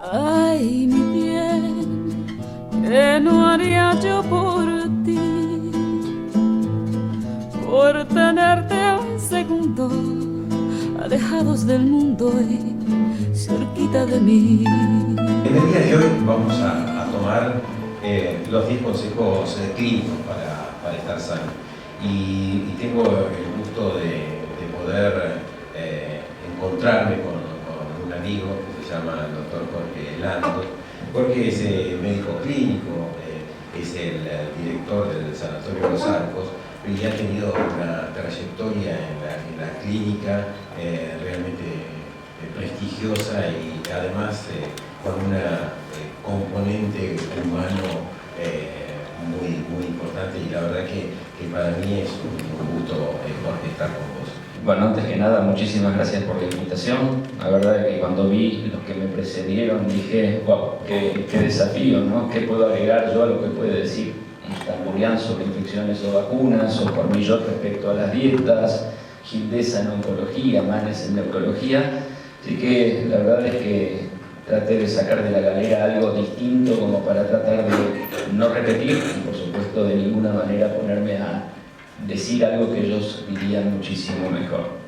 Ay, mi bien, ¿qué no haría yo por ti? Por tenerte un segundo, alejados del mundo y cerquita de mí. En el día de hoy vamos a tomar los 10 consejos clínicos para estar sano. Y tengo el gusto de poder encontrarme con un amigo que se llama el doctor Jorge Lando. Jorge es médico clínico, es el director del Sanatorio Los Arcos y ha tenido una trayectoria en la clínica realmente prestigiosa y además con una componente humano muy importante, y la verdad que para mí es un gusto, Jorge, estar con vos. Bueno, antes que nada, muchísimas gracias por la invitación. La verdad es que cuando vi los que me precedieron dije, wow, qué desafío, ¿no? ¿Qué puedo agregar yo a lo que puede decir Tamburian sobre infecciones o vacunas, o Cormillot respecto a las dietas, Gildesa en oncología, Manes en neurología? Así que la verdad es que traté de sacar de la galera algo distinto como para tratar de no repetir y por supuesto de ninguna manera ponerme a decir algo que ellos dirían muchísimo mejor.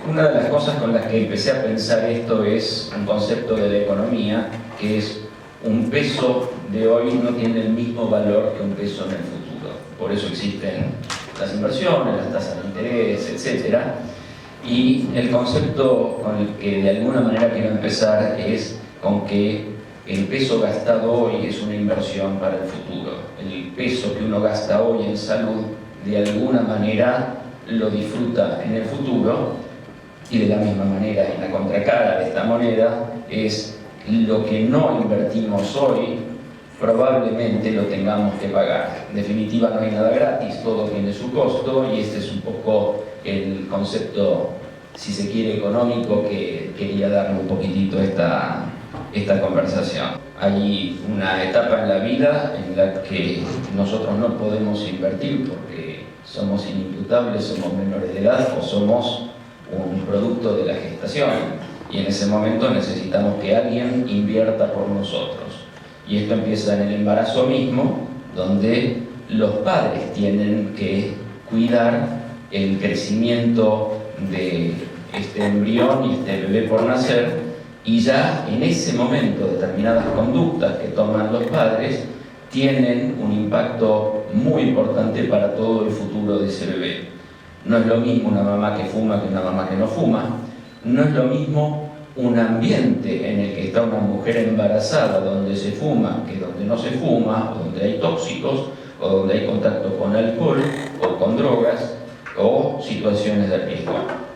Una de las cosas con las que empecé a pensar esto es un concepto de la economía, que es un peso de hoy no tiene el mismo valor que un peso en el futuro. Por eso existen las inversiones, las tasas de interés, etc. Y el concepto con el que de alguna manera quiero empezar es con que el peso gastado hoy es una inversión para el futuro. El peso que uno gasta hoy en salud, de alguna manera lo disfruta en el futuro, y de la misma manera, en la contracara de esta moneda, es lo que no invertimos hoy, probablemente lo tengamos que pagar. En definitiva, no hay nada gratis, todo tiene su costo, y este es un poco el concepto, si se quiere, económico que quería darle un poquitito esta conversación. Hay una etapa en la vida en la que nosotros no podemos invertir porque somos inimputables, somos menores de edad o somos un producto de la gestación, y en ese momento necesitamos que alguien invierta por nosotros. Y esto empieza en el embarazo mismo, donde los padres tienen que cuidar el crecimiento de este embrión y este bebé por nacer, y ya en ese momento determinadas conductas que toman los padres tienen un impacto muy importante para todo el futuro de ese bebé. No es lo mismo una mamá que fuma que una mamá que no fuma, no es lo mismo un ambiente en el que está una mujer embarazada donde se fuma que donde no se fuma, o donde hay tóxicos, o donde hay contacto con alcohol o con drogas o situaciones de riesgo.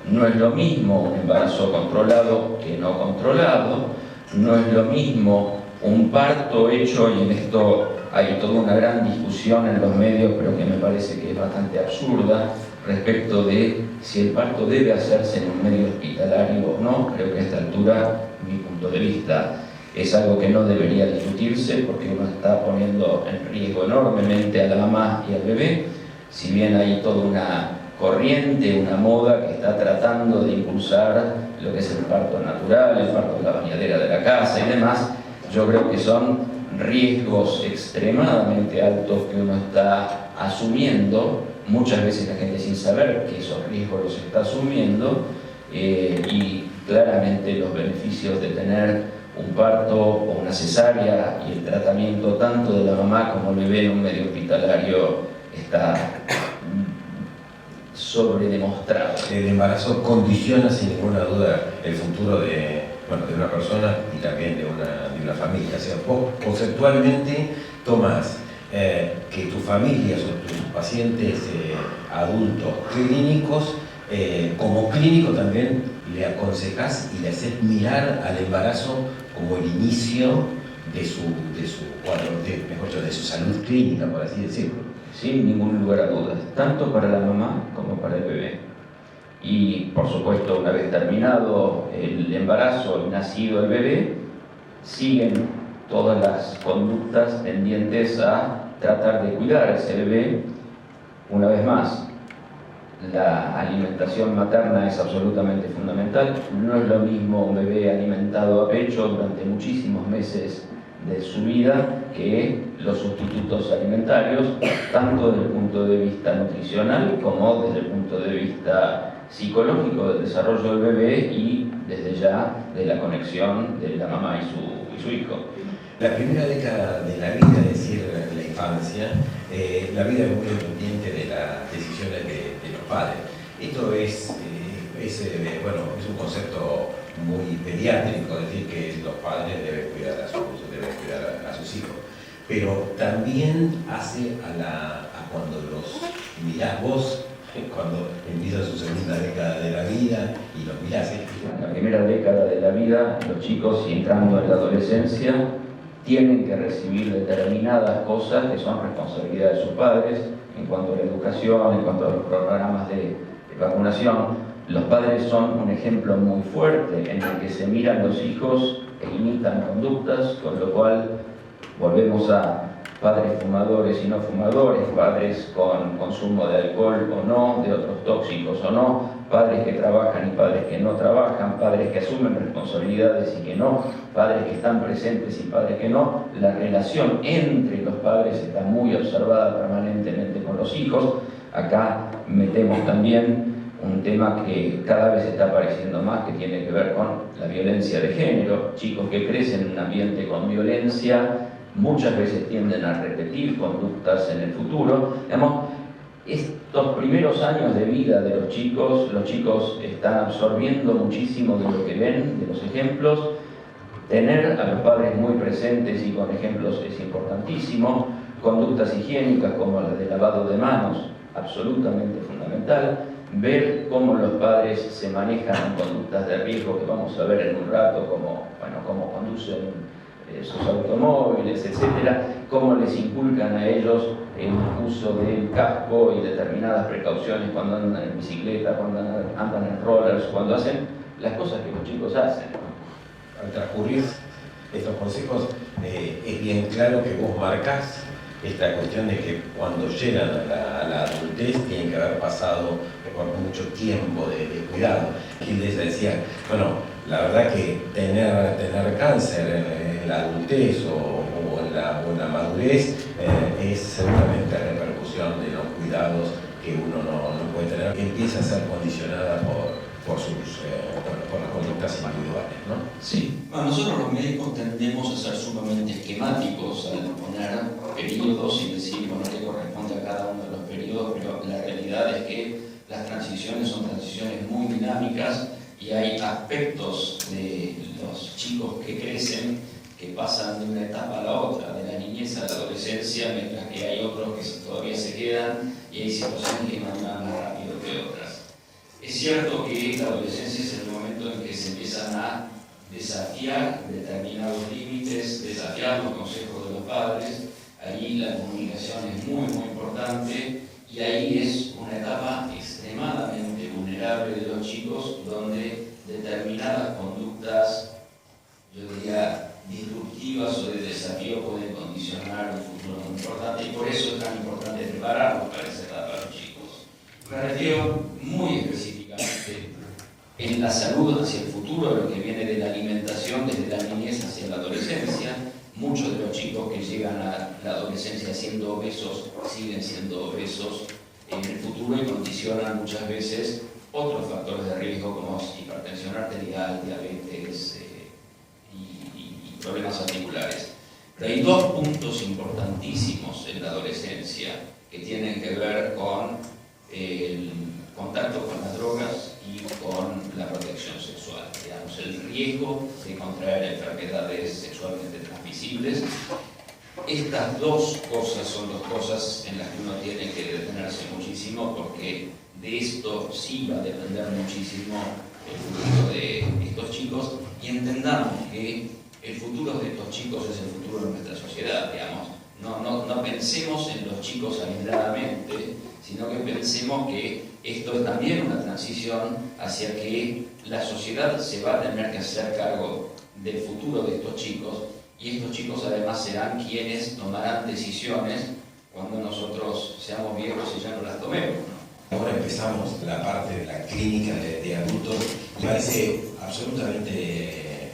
No es lo mismo un embarazo controlado que no controlado, no es lo mismo un parto hecho, y en esto hay toda una gran discusión en los medios, pero que me parece que es bastante absurda, respecto de si el parto debe hacerse en un medio hospitalario o no. Creo que a esta altura, mi punto de vista, es algo que no debería discutirse, porque uno está poniendo en riesgo enormemente a la mamá y al bebé. Si bien hay toda una corriente, una moda que está tratando de impulsar lo que es el parto natural, el parto de la bañadera de la casa y demás, yo creo que son riesgos extremadamente altos que uno está asumiendo, muchas veces la gente sin saber que esos riesgos los está asumiendo, y claramente los beneficios de tener un parto o una cesárea y el tratamiento tanto de la mamá como el bebé en un medio hospitalario está sobredemostrado. El embarazo condiciona sin ninguna duda el futuro de una persona y también de una familia. O sea, vos conceptualmente tomás que tus familias o tus pacientes adultos clínicos, como clínico también le aconsejás y le haces mirar al embarazo como el inicio de su salud clínica, por así decirlo. Sin ningún lugar a dudas, tanto para la mamá como para el bebé. Y por supuesto, una vez terminado el embarazo y nacido el bebé, siguen todas las conductas tendientes a tratar de cuidar a ese bebé. Una vez más, La alimentación materna es absolutamente fundamental. No es lo mismo un bebé alimentado a pecho durante muchísimos meses de su vida que los sustitutos alimentarios, tanto desde el punto de vista nutricional como desde el punto de vista psicológico del desarrollo del bebé y desde ya de la conexión de la mamá y su hijo. La primera década de la vida, es decir, la infancia, la vida es muy dependiente de las decisiones de los padres. Esto es un concepto muy pediátrico, decir que los padres deben cuidar a sus hijos. Pero también hace a cuando los mirás vos, cuando empieza su segunda década de la vida y los mirás. En la primera década de la vida, los chicos, entrando en la adolescencia, tienen que recibir determinadas cosas que son responsabilidad de sus padres en cuanto a la educación, en cuanto a los programas de vacunación. Los padres son un ejemplo muy fuerte en el que se miran los hijos e imitan conductas, con lo cual volvemos a padres fumadores y no fumadores, padres con consumo de alcohol o no, de otros tóxicos o no, padres que trabajan y padres que no trabajan, padres que asumen responsabilidades y que no, padres que están presentes y padres que no. La relación entre los padres está muy observada permanentemente con los hijos. Acá metemos también un tema que cada vez está apareciendo más, que tiene que ver con la violencia de género. Chicos que crecen en un ambiente con violencia muchas veces tienden a repetir conductas en el futuro. Digamos, estos primeros años de vida de los chicos están absorbiendo muchísimo de lo que ven, de los ejemplos. Tener a los padres muy presentes y con ejemplos es importantísimo. Conductas higiénicas como la de lavado de manos, absolutamente fundamental. Ver cómo los padres se manejan en conductas de riesgo, que vamos a ver en un rato, cómo conducen sus automóviles, etcétera, cómo les inculcan a ellos el uso del casco y determinadas precauciones cuando andan en bicicleta, cuando andan en rollers, cuando hacen las cosas que los chicos hacen. Al transcurrir estos consejos, es bien claro que vos marcás esta cuestión de que cuando llegan a la adultez tienen que haber pasado por mucho tiempo de cuidado. Gilles decía, bueno, la verdad que tener cáncer en la adultez o en la madurez es seguramente repercusión de los cuidados que uno no puede tener, que empieza a ser condicionada por las conductas individuales, ¿no? Sí, bueno, nosotros los médicos tendemos a ser sumamente esquemáticos al poner periodos y decir, bueno, qué corresponde a cada uno de los periodos, pero la realidad es que las transiciones son transiciones muy dinámicas y hay aspectos de los chicos que crecen que pasan de una etapa a la otra, de la niñez a la adolescencia, mientras que hay otros que todavía se quedan y hay situaciones que maduran más rápido que otras. Es cierto que la adolescencia es el momento en que se empiezan a desafiar determinados límites, desafiar los consejos de los padres. Ahí la comunicación es muy importante y ahí es una etapa extremadamente vulnerable de los chicos, donde determinadas conductas, yo diría, disruptivas o de desafío pueden condicionar un futuro muy importante, y por eso es tan importante prepararlos para esa etapa de los chicos. Me refiero muy específicamente en la salud hacia el futuro, lo que viene de la alimentación desde la niñez hacia la adolescencia. Muchos de los chicos que llegan a la adolescencia siendo obesos siguen siendo obesos en el futuro y condicionan muchas veces otros factores de riesgo como hipertensión arterial, diabetes y problemas articulares. Pero hay dos puntos importantísimos en la adolescencia que tienen que ver con el contacto con las drogas y con la protección sexual. Digamos, el riesgo de contraer enfermedades sexualmente transmisibles. Estas dos cosas son dos cosas en las que uno tiene que detenerse muchísimo, porque de esto sí va a depender muchísimo el futuro de estos chicos, y entendamos que el futuro de estos chicos es el futuro de nuestra sociedad, digamos. No pensemos en los chicos aisladamente, sino que pensemos que esto es también una transición hacia que la sociedad se va a tener que hacer cargo del futuro de estos chicos, y estos chicos además serán quienes tomarán decisiones cuando nosotros seamos viejos y ya no las tomemos, ¿no? Ahora empezamos la parte de la clínica de adultos y parece absolutamente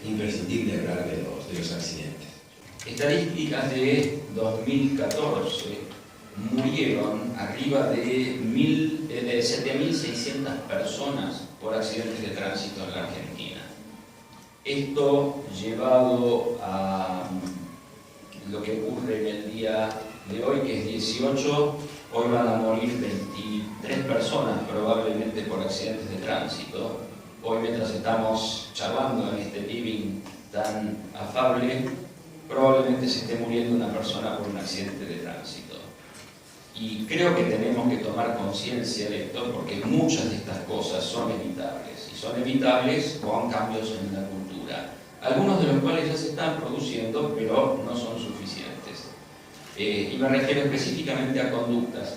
imprescindible hablar de los accidentes. Estadísticas de 2014 murieron arriba de 7.600 personas por accidentes de tránsito en la Argentina. Esto llevado a lo que ocurre en el día de hoy, que es 18, hoy van a morir 23 personas probablemente por accidentes de tránsito. Hoy, mientras estamos charlando en este living tan afable, probablemente se esté muriendo una persona por un accidente de tránsito. Y creo que tenemos que tomar conciencia de esto porque muchas de estas cosas son evitables. Y son evitables con cambios en la cultura. Algunos de los cuales ya se están produciendo, pero no son suficientes. Y me refiero específicamente a conductas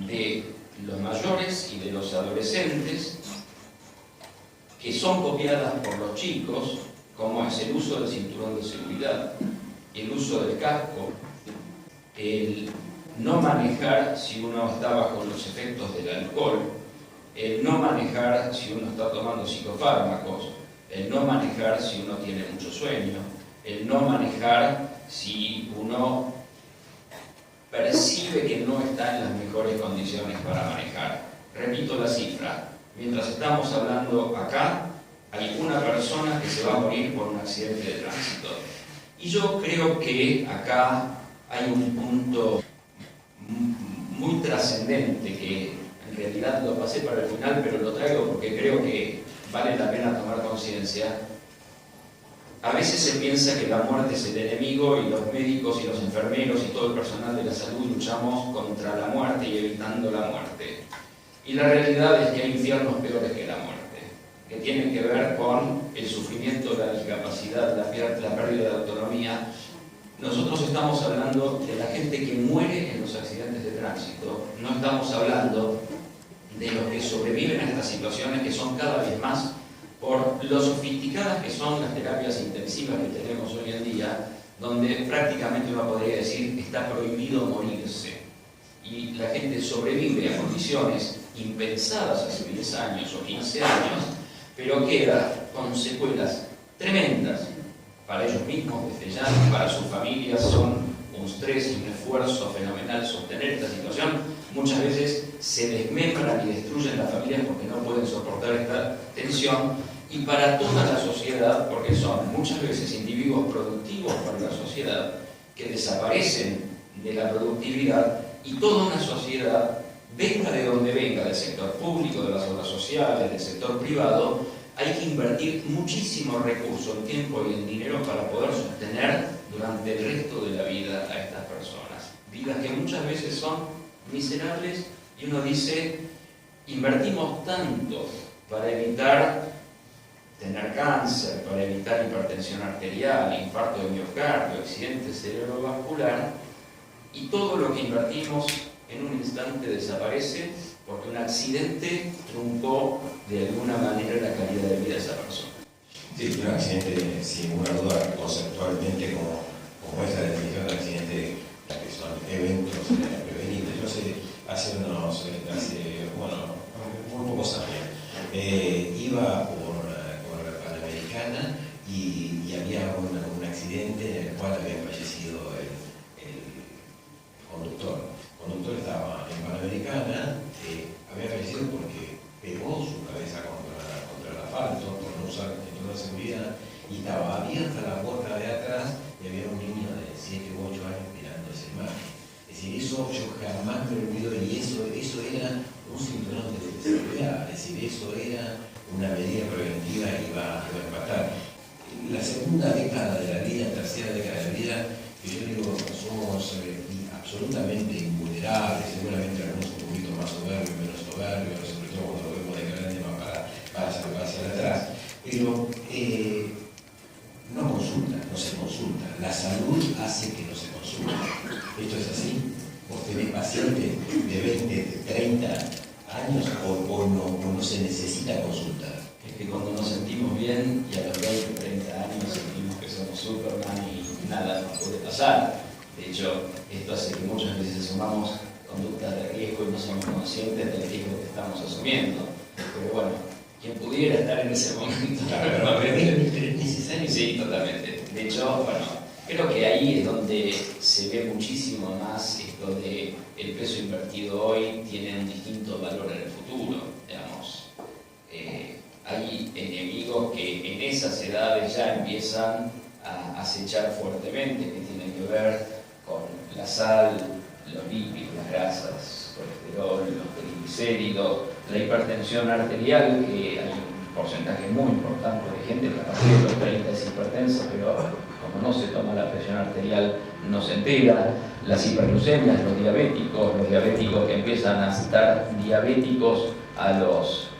de los mayores y de los adolescentes que son copiadas por los chicos, como es el uso del cinturón de seguridad, el uso del casco, el no manejar si uno está bajo los efectos del alcohol, el no manejar si uno está tomando psicofármacos, el no manejar si uno tiene mucho sueño, el no manejar si uno percibe que no está en las mejores condiciones para manejar. Repito la cifra, mientras estamos hablando acá, hay una persona que se va a morir por un accidente de tránsito. Y yo creo que acá hay un punto muy trascendente que en realidad lo pasé para el final, pero lo traigo porque creo que vale la pena tomar conciencia. A veces se piensa que la muerte es el enemigo y los médicos y los enfermeros y todo el personal de la salud luchamos contra la muerte y evitando la muerte. Y la realidad es que hay infiernos peores que la muerte, que tienen que ver con el sufrimiento, la discapacidad, la pérdida de autonomía. Nosotros estamos hablando de la gente que muere en los accidentes de tránsito, no estamos hablando de los que sobreviven a estas situaciones que son cada vez más por lo sofisticadas que son las terapias intensivas que tenemos hoy en día, donde prácticamente uno podría decir está prohibido morirse. Y la gente sobrevive a condiciones impensadas hace 10 años o 15 años, pero queda con secuelas tremendas para ellos mismos desde ya, para sus familias son un estrés y un esfuerzo fenomenal sostener esta situación. Muchas veces se desmembran y destruyen las familias porque no pueden soportar esta tensión, y para toda la sociedad, porque son muchas veces individuos productivos para la sociedad que desaparecen de la productividad, y toda una sociedad, venga de donde venga, del sector público, de las obras sociales, del sector privado, hay que invertir muchísimo recurso, en tiempo y en dinero para poder sostener durante el resto de la vida a estas personas. Vidas que muchas veces son miserables y uno dice, invertimos tanto para evitar tener cáncer, para evitar hipertensión arterial, infarto de miocardio, accidente cerebrovascular, y todo lo que invertimos en un instante desaparece porque un accidente truncó de alguna manera la calidad de vida de esa persona. Sí, un accidente, sin ninguna duda, conceptualmente, como es la definición de accidente, que son eventos prevenibles. Yo sé, muy pocos años, iba por la Panamericana y había un accidente en el cual había fallecido el conductor. El conductor estaba en Panamericana, había fallecido porque pegó su cabeza contra el asfalto por no usar el cinturón de seguridad, y estaba abierta la puerta de atrás y había un niño de 7 u 8 años mirándose mal. Es decir, eso yo jamás me olvido, y eso era un cinturón de seguridad, es decir, eso era una medida preventiva y iba a impactar. La segunda década de la vida, tercera década de la vida, que yo digo, somos absolutamente invulnerables, seguramente algunos un poquito más soberbios, menos soberbios, sobre todo cuando lo vemos de grande para hacia atrás, pero no se consulta. La salud hace que no se consulta. Esto es así. Vos tenés pacientes de 20, 30 años o no se necesita consultar. Es que cuando nos sentimos bien y a los 20, 30 años sentimos que somos Superman y nada nos puede pasar. De hecho, esto hace que muchas veces asumamos conductas de riesgo y no somos conscientes del riesgo que estamos asumiendo. Pero bueno, quien pudiera estar en ese momento, es necesario. Sí, totalmente. De hecho, bueno, creo que ahí es donde se ve muchísimo más esto de el peso invertido hoy tiene un distinto valor en el futuro, digamos. Hay enemigos que en esas edades ya empiezan a acechar fuertemente, que tienen que ver con la sal, los lípidos, las grasas, colesterol, los triglicéridos, la hipertensión arterial, que hay un porcentaje muy importante de gente que a partir de los 30 es hipertensa, pero como no se toma la presión arterial no se entera, las hiperglucemias, los diabéticos que empiezan a estar diabéticos a los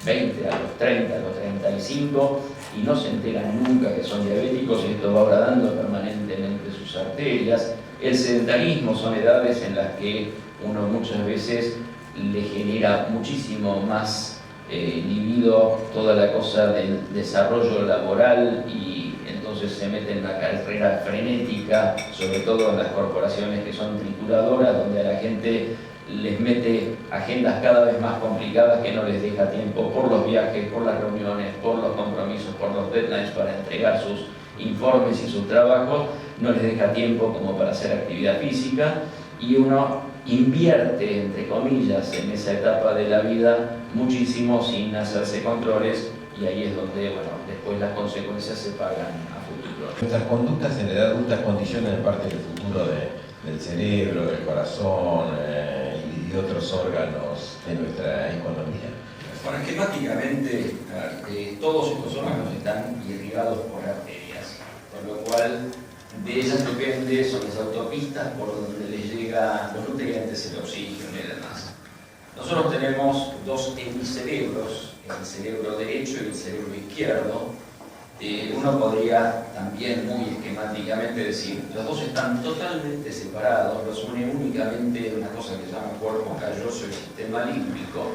20, a los 30, a los 35 y no se enteran nunca que son diabéticos, y esto va agradando permanentemente sus arterias. El sedentarismo son edades en las que uno muchas veces le genera muchísimo más libido toda la cosa del desarrollo laboral, y entonces se mete en una carrera frenética, sobre todo en las corporaciones que son trituradoras, donde a la gente les mete agendas cada vez más complicadas que no les deja tiempo por los viajes, por las reuniones, por los compromisos, por los deadlines para entregar sus informes y sus trabajos, no les deja tiempo como para hacer actividad física, y uno invierte, entre comillas, en esa etapa de la vida muchísimo sin hacerse controles, y ahí es donde, bueno, después las consecuencias se pagan a futuro. Nuestras conductas en la edad adulta condicionan parte del futuro del cerebro, del corazón y otros órganos de nuestra economía. Bueno, esquemáticamente, todos estos órganos están irrigados por arterias, con lo cual de ellas depende, son las autopistas por donde les llegan los nutrientes, el oxígeno y demás. Nosotros tenemos dos hemicerebros, el cerebro derecho y el cerebro izquierdo. Uno podría también muy esquemáticamente decir, los dos están totalmente separados, los une únicamente una cosa que se llama cuerpo calloso y sistema límbico.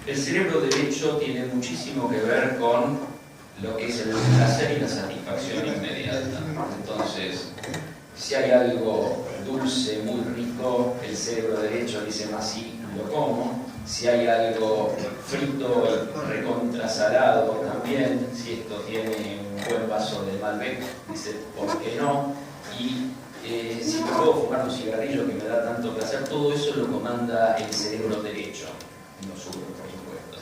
El cerebro derecho tiene muchísimo que ver con lo que es el placer y la satisfacción inmediata. Entonces, si hay algo dulce, muy rico, el cerebro derecho dice más sí, lo como. Si hay algo frito y recontrasalado también, si esto tiene un buen vaso de Malbec, dice ¿por qué no? Y si me puedo fumar un cigarrillo que me da tanto placer, todo eso lo comanda el cerebro derecho, no sur, por supuesto.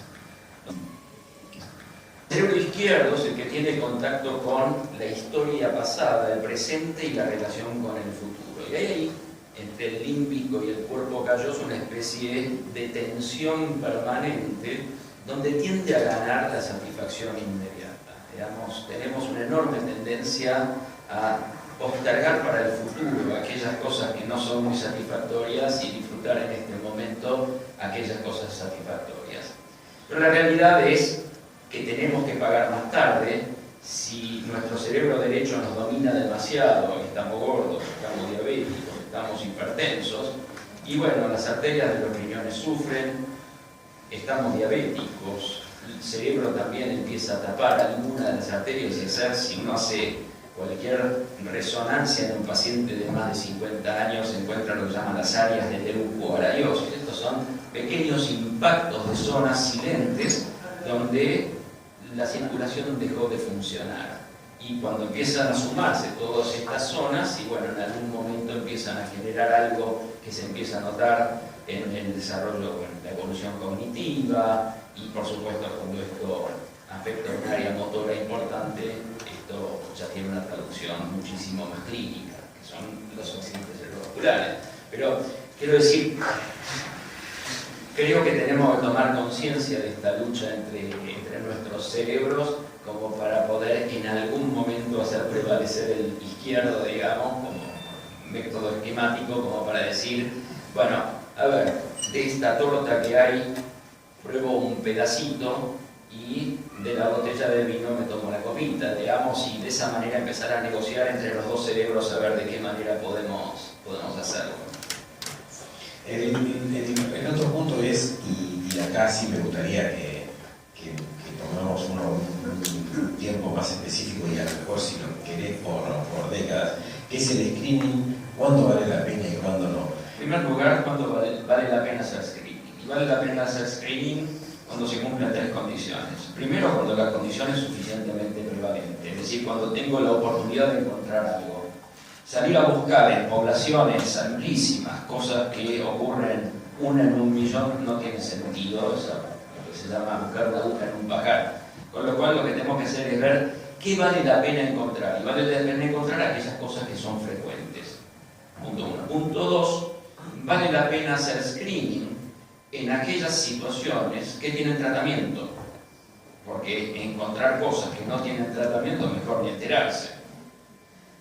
El cerebro izquierdo es el que tiene contacto con la historia pasada, el presente y la relación con el futuro. Y ahí, entre el límbico y el cuerpo calloso, una especie de tensión permanente donde tiende a ganar la satisfacción inmediata. Digamos, tenemos una enorme tendencia a postergar para el futuro aquellas cosas que no son muy satisfactorias y disfrutar en este momento aquellas cosas satisfactorias. Pero la realidad es que tenemos que pagar más tarde si nuestro cerebro derecho nos domina demasiado, estamos gordos, estamos diabéticos, estamos hipertensos, y bueno, las arterias de los riñones sufren, estamos diabéticos, el cerebro también empieza a tapar alguna de las arterias y hacer, si uno hace cualquier resonancia en un paciente de más de 50 años, se encuentra lo que llaman las áreas de leucoariosis. Estos son pequeños impactos de zonas silentes donde la circulación dejó de funcionar. Y cuando empiezan a sumarse todas estas zonas, y bueno, en algún momento empiezan a generar algo que se empieza a notar en el desarrollo, bueno, la evolución cognitiva, y por supuesto cuando esto afecta un área motora importante, esto ya tiene una traducción muchísimo más clínica, que son los accidentes cerebrovasculares. Pero quiero decir, creo que tenemos que tomar conciencia de esta lucha entre nuestros cerebros como para poder en algún momento hacer prevalecer el izquierdo, digamos, como método esquemático, como para decir, bueno, a ver, de esta torta que hay, pruebo un pedacito y de la botella de vino me tomo la copita, digamos, y de esa manera empezar a negociar entre los dos cerebros a ver de qué manera podemos hacerlo. El otro punto es, y acá sí me gustaría que tomemos un tiempo más específico, y a lo mejor si lo querés por décadas, que es el screening, cuándo vale la pena y cuándo no. En primer lugar, ¿cuándo vale la pena hacer screening? Y vale la pena hacer screening cuando se cumplen 3 condiciones. Primero, cuando la condición es suficientemente prevalente, es decir, cuando tengo la oportunidad de encontrar algo. Salir a buscar en poblaciones amplísimas cosas que ocurren 1 en 1.000.000 no tiene sentido, es lo que se llama buscar la aguja en un pajar. Con lo cual lo que tenemos que hacer es ver qué vale la pena encontrar. Y vale la pena encontrar aquellas cosas que son frecuentes. Punto 1. Punto 2. Vale la pena hacer screening en aquellas situaciones que tienen tratamiento. Porque encontrar cosas que no tienen tratamiento mejor ni enterarse.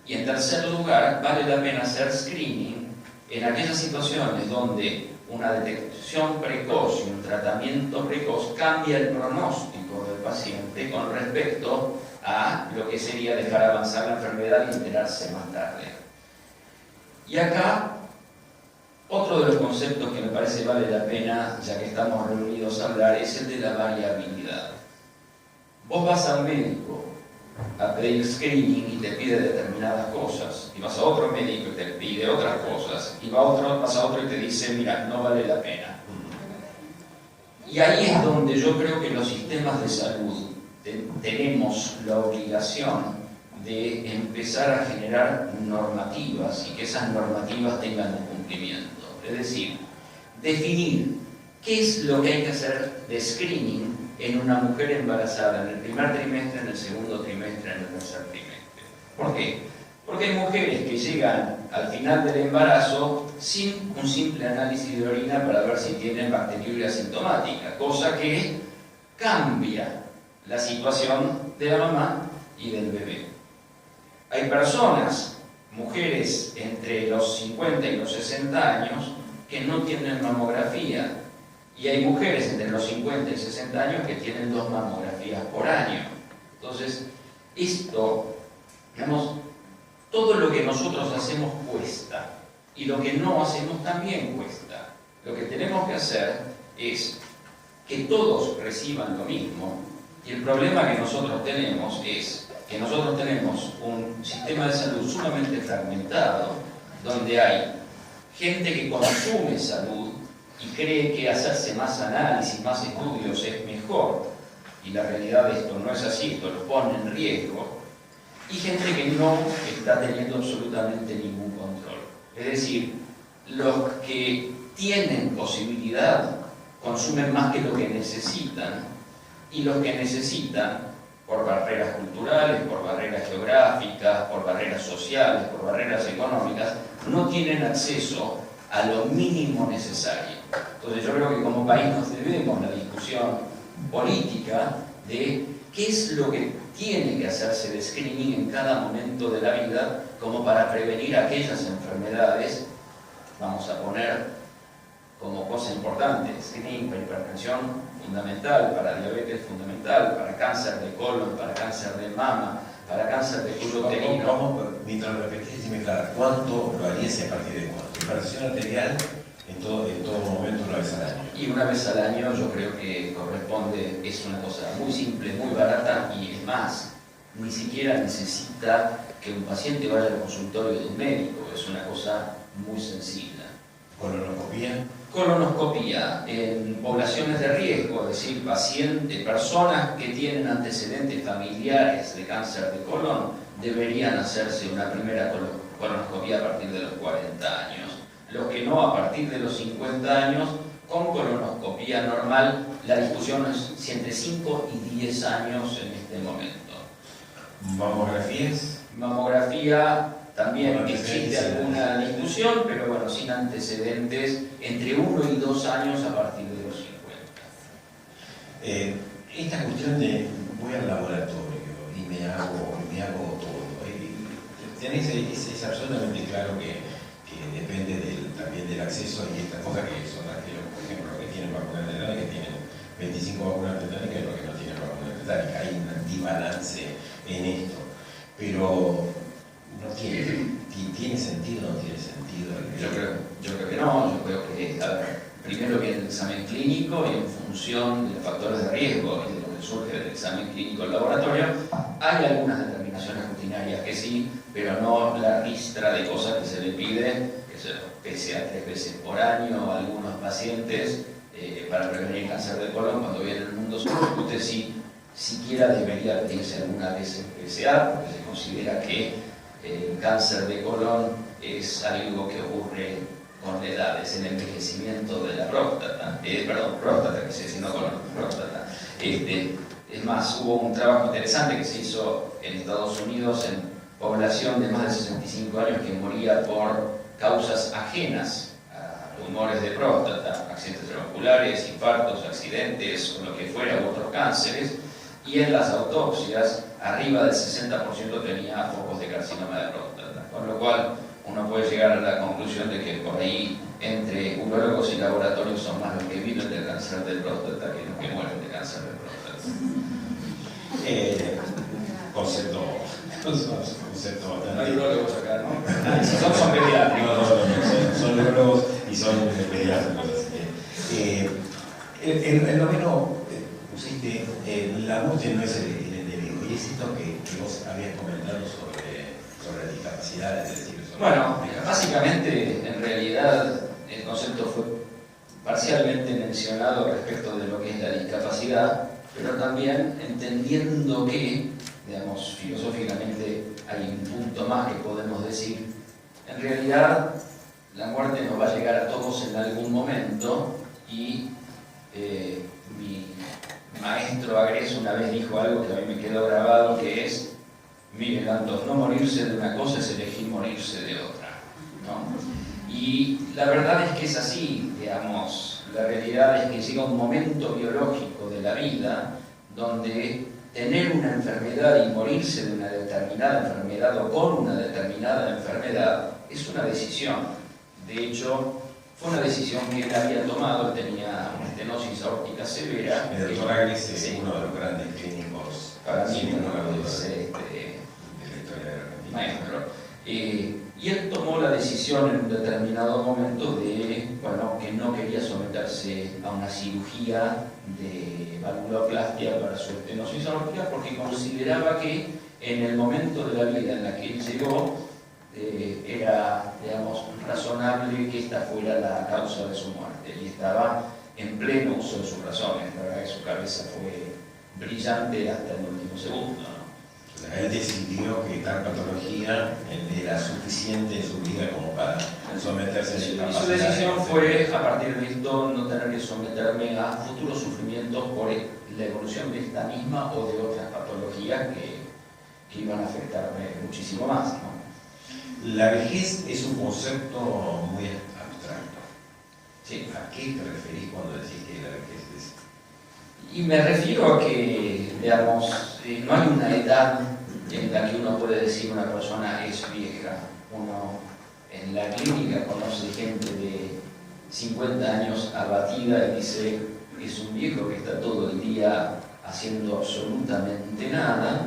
Y en tercer lugar, vale la pena hacer screening en aquellas situaciones donde una detección precoz y un tratamiento precoz cambia el pronóstico del paciente con respecto a lo que sería dejar avanzar la enfermedad y enterarse más tarde. Y acá, otro de los conceptos que me parece vale la pena, ya que estamos reunidos a hablar, es el de la variabilidad. Vos vas al médico a pedir screening y te pide determinadas cosas, y vas a otro médico y te pide otras cosas, y vas a otro y te dice, mira, no vale la pena. Y ahí es donde yo creo que los sistemas de salud tenemos la obligación de empezar a generar normativas y que esas normativas tengan un cumplimiento. Es decir, definir qué es lo que hay que hacer de screening en una mujer embarazada en el primer trimestre, en el segundo trimestre, en el tercer trimestre. ¿Por qué? Porque hay mujeres que llegan al final del embarazo sin un simple análisis de orina para ver si tienen bacteriuria asintomática, cosa que cambia la situación de la mamá y del bebé. Hay personas, mujeres entre los 50 y los 60 años, que no tienen mamografía. Y hay mujeres entre los 50 y 60 años que tienen 2 mamografías por año. Entonces, esto, digamos, todo lo que nosotros hacemos cuesta. Y lo que no hacemos también cuesta. Lo que tenemos que hacer es que todos reciban lo mismo. Y el problema que nosotros tenemos es que nosotros tenemos un sistema de salud sumamente fragmentado, donde hay gente que consume salud y cree que hacerse más análisis, más estudios es mejor, y la realidad de esto no es así, esto lo pone en riesgo, y gente que no está teniendo absolutamente ningún control. Es decir, los que tienen posibilidad consumen más que lo que necesitan, y los que necesitan, por barreras culturales, por barreras geográficas, por barreras sociales, por barreras económicas, no tienen acceso a lo mínimo necesario. Entonces yo creo que como país nos debemos la discusión política de qué es lo que tiene que hacerse de screening en cada momento de la vida como para prevenir aquellas enfermedades, vamos a poner como cosa importante, screening para hipertensión fundamental, para diabetes fundamental, para cáncer de colon, para cáncer de mama, para cáncer de cuello uterino. Mientras lo repetís, dime claro, ¿cuánto lo harías y a partir de cuánto? Hipertensión arterial en todo momento, una vez al año. Y una vez al año yo creo que corresponde, es una cosa muy simple, muy barata, y es más, ni siquiera necesita que un paciente vaya al consultorio de un médico, es una cosa muy sencilla. ¿Colonoscopía? Colonoscopía en poblaciones de riesgo, es decir, pacientes, personas que tienen antecedentes familiares de cáncer de colon, deberían hacerse una primera colonoscopía a partir de los 40 años. Los que no, a partir de los 50 años, con colonoscopía normal, la discusión es si entre 5 y 10 años en este momento. ¿Mamografías? Mamografía también existe alguna discusión, pero bueno, sin antecedentes, entre 1 y 2 años a partir de los 50. Esta cuestión de voy al laboratorio y me hago todo. Es absolutamente claro que depende también del acceso y estas cosas que son aquellos, por ejemplo, los que tienen vacuna tetánica, que tienen 25 vacunas tetánicas y los que no tienen vacuna tetánica. Hay un antibalance en esto. Pero no tiene sentido o no tiene sentido. Yo creo que no, yo creo que, a ver, primero viene el examen clínico y en función de los factores de riesgo y de lo que surge del examen clínico del laboratorio, hay algunas determinaciones rutinarias que sí, pero no la ristra de cosas que se le pide, que PSA 3 veces por año a algunos pacientes para prevenir cáncer de colon. Cuando viene el mundo se discute si siquiera debería pedirse alguna vez el PSA, porque se considera que el cáncer de colon es algo que ocurre con la edad, es el envejecimiento de la próstata, próstata, que se no colon, próstata. Es más, hubo un trabajo interesante que se hizo en Estados Unidos en población de más de 65 años que moría por causas ajenas a tumores de próstata, accidentes cerebrovasculares, infartos, accidentes, o lo que fuera, u otros cánceres, y en las autopsias arriba del 60% tenía focos de carcinoma de próstata, con lo cual uno puede llegar a la conclusión de que por ahí entre urólogos y laboratorios son más los que viven del cáncer de próstata que los que mueren de cáncer de próstata. Concepto no hay urólogos acá, ¿no? Si son pediátricos. son urólogos y son pediátricos. El noveno pusiste, la muerte no es el enemigo, y es esto que vos habías comentado sobre las discapacidades, es decir, bueno, básicamente, en realidad, el concepto fue parcialmente mencionado respecto de lo que es la discapacidad, pero también entendiendo que, digamos, filosóficamente hay un punto más que podemos decir. En realidad, la muerte nos va a llegar a todos en algún momento, y mi maestro Agreso una vez dijo algo que a mí me quedó grabado, que es: miren, Antos, no morirse de una cosa es elegir morirse de otra, ¿no? Y la verdad es que es así, digamos. La realidad es que llega un momento biológico de la vida donde tener una enfermedad y morirse de una determinada enfermedad o con una determinada enfermedad es una decisión. De hecho, fue una decisión que él había tomado. Él tenía una estenosis aórtica severa. El doctor Agres es uno de los grandes clínicos para mí, maestro. Y él tomó la decisión en un determinado momento de, bueno, que no quería someterse a una cirugía de valvuloplastia para su estenosis aórtica, porque consideraba que en el momento de la vida en la que él llegó era, digamos, razonable que esta fuera la causa de su muerte, y estaba en pleno uso de sus razones. La verdad que su cabeza fue brillante hasta el último segundo, ¿no? Él decidió que tal patología era suficiente en su vida como para someterse a discapacidad. Su decisión fue, a partir de esto, no tener que someterme a futuros sufrimientos por la evolución de esta misma o de otras patologías que iban a afectarme muchísimo más, ¿no? La vejez es un concepto muy abstracto. Sí. ¿A qué te referís cuando decís que la vejez es? Y me refiero a que, digamos, no hay una edad en la que uno puede decir una persona es vieja. Uno en la clínica conoce gente de 50 años abatida y dice, es un viejo que está todo el día haciendo absolutamente nada.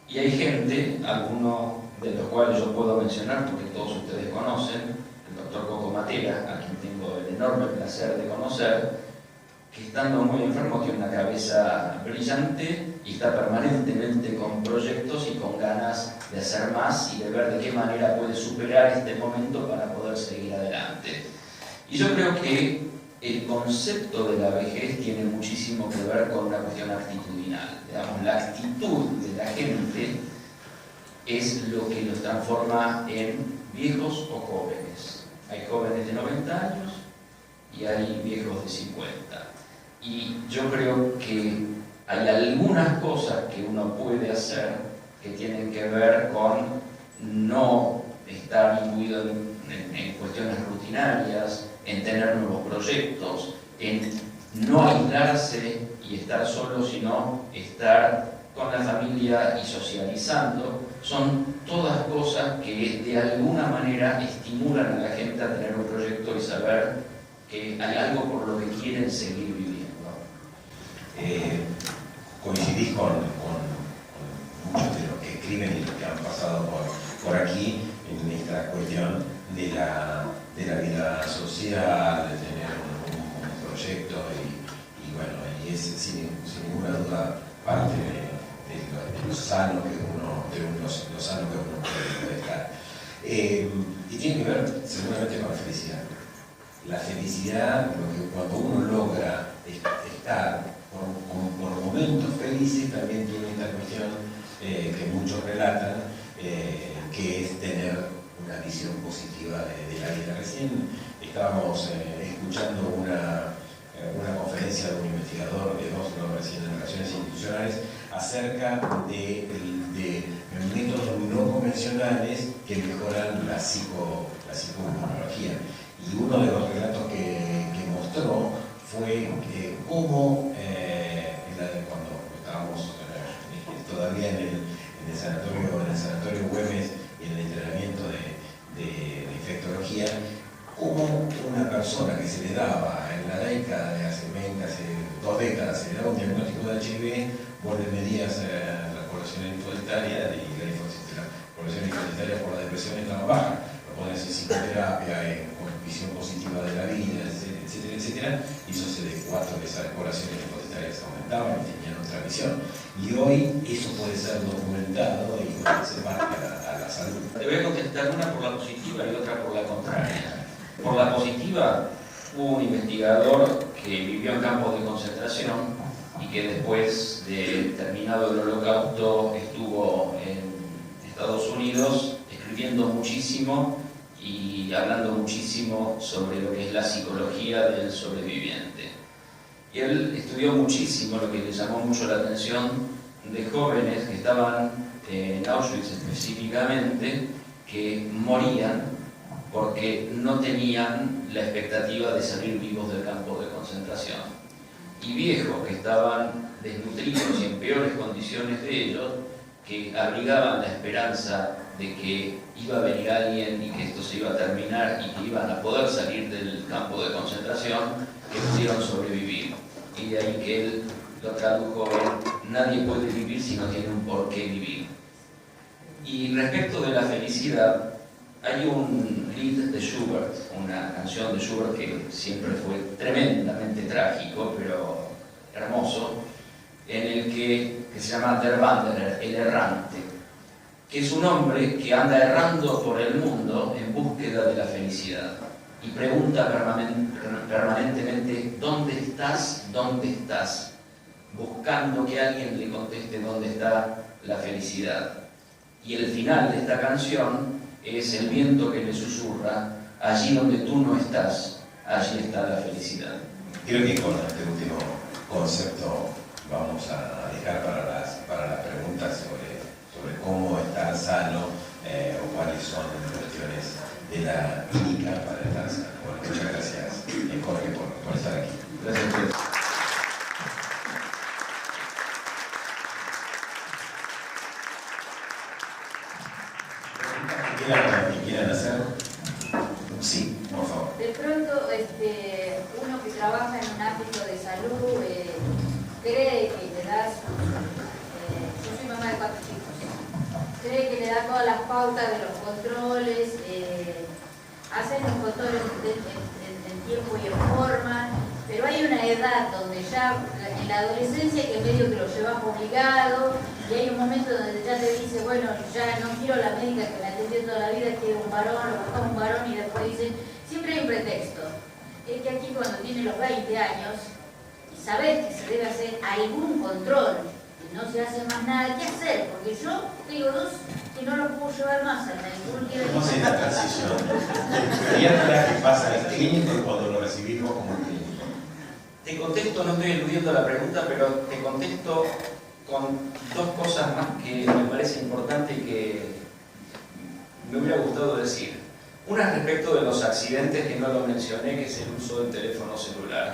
Y hay gente, algunos de los cuales yo puedo mencionar porque todos ustedes conocen, el doctor Coco Matera, a quien tengo el enorme placer de conocer, que estando muy enfermo tiene una cabeza brillante y está permanentemente con proyectos y con ganas de hacer más y de ver de qué manera puede superar este momento para poder seguir adelante. Y yo creo que el concepto de la vejez tiene muchísimo que ver con una cuestión actitudinal. Digamos, la actitud de la gente es lo que los transforma en viejos o jóvenes. Hay jóvenes de 90 años y hay viejos de 50. Y yo creo que hay algunas cosas que uno puede hacer que tienen que ver con no estar imbuido en cuestiones rutinarias, en tener nuevos proyectos, en no aislarse y estar solo, sino estar con la familia y socializando. Son todas cosas que de alguna manera estimulan a la gente a tener un proyecto y saber que hay algo por lo que quieren seguir viviendo. Coincidís con muchos de los que escriben y los que han pasado por aquí en esta cuestión de la vida social, de tener un proyecto y bueno, y es sin ninguna duda parte de lo sano que uno puede estar. Y tiene que ver seguramente con la felicidad. La felicidad, cuando uno logra estar por momentos felices, también tiene esta cuestión que muchos relatan, que es tener una visión positiva de la vida. Recién estábamos escuchando una conferencia de un investigador de Oslo, recién en Relaciones Institucionales, acerca de métodos no convencionales que mejoran la psicoinmunología. Y uno de los relatos que mostró fue cómo cuando estábamos todavía en el sanatorio Güemes y en el entrenamiento de infectología, cómo una persona que se le daba en la década de hace 2 décadas, se le daba un diagnóstico de HIV, vos le medías la población linfocitaria y la población linfocitaria por la depresión estaba baja. Lo pones en psicoterapia, con visión positiva de la vida, etcétera, etcétera, hizo CD4 de esas poblaciones linfocitarias aumentaban y tenían otra visión. Y hoy eso puede ser documentado y se parte a la salud. Te voy a contestar una por la positiva y otra por la contraria. Por la positiva, hubo un investigador que vivió en campos de concentración y que después de terminado el Holocausto estuvo en Estados Unidos escribiendo muchísimo y hablando muchísimo sobre lo que es la psicología del sobreviviente. Y él estudió muchísimo, lo que le llamó mucho la atención, de jóvenes que estaban en Auschwitz específicamente, que morían porque no tenían la expectativa de salir vivos del campo de concentración. Y viejos que estaban desnutridos y en peores condiciones de ellos, que abrigaban la esperanza de que iba a venir alguien y que esto se iba a terminar y que iban a poder salir del campo de concentración, que pudieron sobrevivir. Y de ahí que él lo tradujo en: nadie puede vivir si no tiene un por qué vivir. Y respecto de la felicidad, hay un lied de Schubert, una canción de Schubert que siempre fue tremendamente trágico, pero hermoso, en el que se llama Der Wanderer, el errante, que es un hombre que anda errando por el mundo en búsqueda de la felicidad y pregunta permanentemente: ¿dónde estás? ¿Dónde estás? Buscando que alguien le conteste dónde está la felicidad. Y el final de esta canción es el viento que le susurra: allí donde tú no estás, allí está la felicidad. Creo que con este último concepto vamos a dejar para las preguntas sobre cómo estar sano o cuáles son las cuestiones de la química para estar sano. Bueno, muchas gracias, Jorge, por estar aquí. Gracias a ustedes. ¿Qué quieran hacer? Sí, por favor. De pronto, uno que trabaja en un ámbito de salud cree que le das, yo soy mamá de 4 chicos, cree que le da todas las pautas de los controles, hacen los controles en tiempo y en forma, pero hay una edad donde ya en la adolescencia que medio que lo llevas obligado, y hay un momento donde ya te dice: bueno, ya no quiero la médica que me atendió toda la vida, quiero un varón, o buscamos un varón, y después dicen, siempre hay un pretexto. Es que aquí cuando tiene los 20 años, y sabes que se debe hacer algún control, y no se hace más nada, ¿qué hacer? Porque yo tengo 2 que no los puedo llevar más al médico. ¿Cómo se la transición? ¿Qué pasa en el clínico y cuando lo recibimos como clínico? Te contesto, no estoy eludiendo la pregunta, pero te contesto con 2 cosas más que me parece importante y que me hubiera gustado decir. Una respecto de los accidentes, que no lo mencioné, que es el uso del teléfono celular.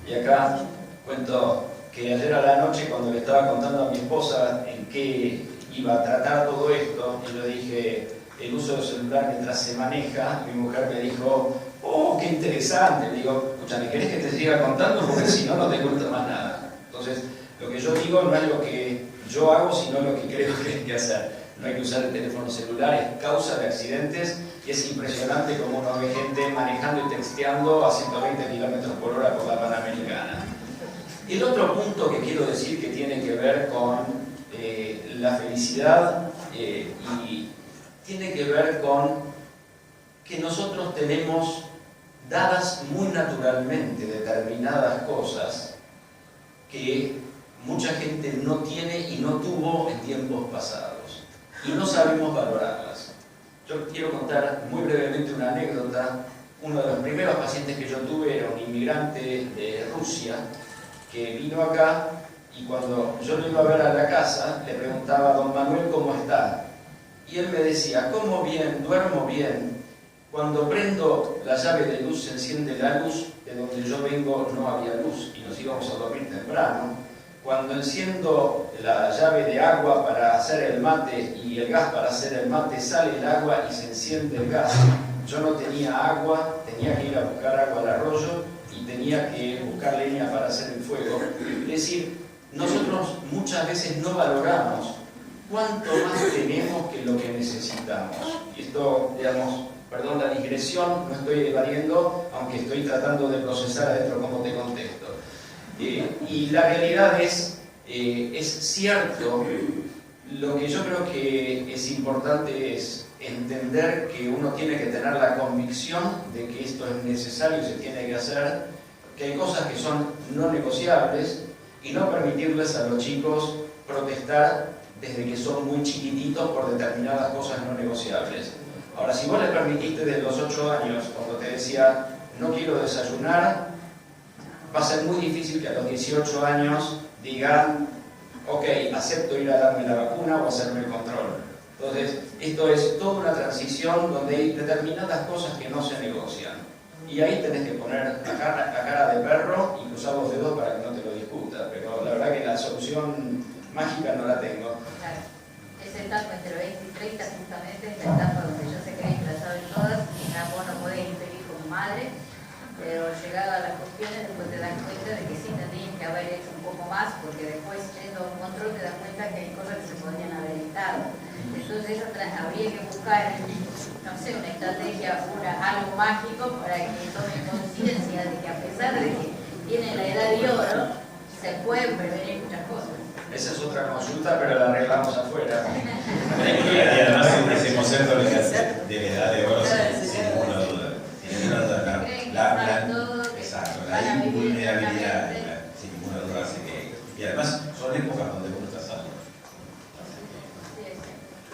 Y acá cuento que ayer a la noche, cuando le estaba contando a mi esposa en qué iba a tratar todo esto, y le dije el uso del celular mientras se maneja, mi mujer me dijo: ¡oh, qué interesante! Le digo: escúchame, ¿querés que te siga contando? Porque si no, no te cuento más nada. Entonces, lo que yo digo no es lo que yo hago, sino lo que creo que hay que hacer. No hay que usar el teléfono celular, es causa de accidentes, y es impresionante como uno ve gente manejando y texteando a 120 km por hora por la Panamericana. El otro punto que quiero decir, que tiene que ver con la felicidad y tiene que ver con que nosotros tenemos dadas muy naturalmente determinadas cosas que mucha gente no tiene y no tuvo en tiempos pasados y no sabemos valorarlas. Yo quiero contar muy brevemente una anécdota. Uno de los primeros pacientes que yo tuve era un inmigrante de Rusia que vino acá y cuando yo lo iba a ver a la casa le preguntaba: don Manuel, ¿cómo está? Y él me decía: como bien, duermo bien. Cuando prendo la llave de luz se enciende la luz, de donde yo vengo no había luz y nos íbamos a dormir temprano. Cuando enciendo la llave de agua para hacer el mate y el gas para hacer el mate, sale el agua y se enciende el gas. Yo no tenía agua, tenía que ir a buscar agua al arroyo y tenía que buscar leña para hacer el fuego. Es decir, nosotros muchas veces no valoramos cuánto más tenemos que lo que necesitamos. Y esto, digamos, perdón la digresión, no estoy evadiendo, aunque estoy tratando de procesar adentro cómo te contesto. Y la realidad es cierto, lo que yo creo que es importante es entender que uno tiene que tener la convicción de que esto es necesario y se tiene que hacer, que hay cosas que son no negociables y no permitirles a los chicos protestar desde que son muy chiquititos por determinadas cosas no negociables. Ahora, si vos le permitiste desde los 8 años, cuando te decía no quiero desayunar, va a ser muy difícil que a los 18 años diga ok, acepto ir a darme la vacuna o hacerme el control. Entonces, esto es toda una transición donde hay determinadas cosas que no se negocian. Y ahí tenés que poner la cara de perro y cruzar los dedos para que no te lo discuta. Pero la verdad que la solución mágica no la tengo. Claro. Esa etapa entre 20 y 30 justamente es la etapa donde yo sé que hay que la saben todas, vos no podés impedir como madre, pero llegado a las cuestiones después te das cuenta de que sí tendrían que haber hecho un poco más, porque después yendo a un control te das cuenta que hay cosas que se podrían haber evitado. Entonces habría que buscar, no sé, una estrategia, algo mágico para que tomen conciencia de que a pesar de que tienen la edad de oro, se pueden prevenir muchas cosas. Esa es otra consulta, pero la arreglamos afuera. Y además ese concepto de la edad de oro, sin ninguna duda. Sin ninguna duda. Exacto, la invulnerabilidad, sin ninguna duda, hace que. Y además son épocas donde uno está sano.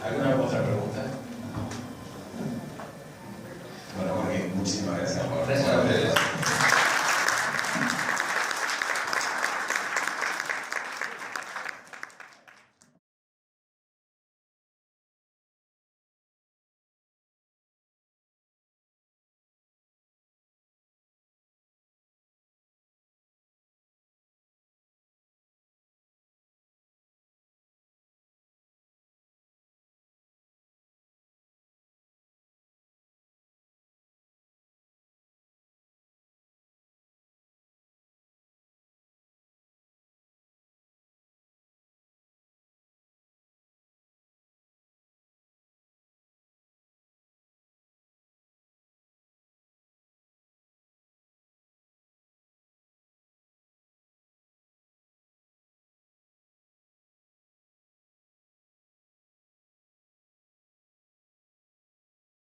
¿Alguna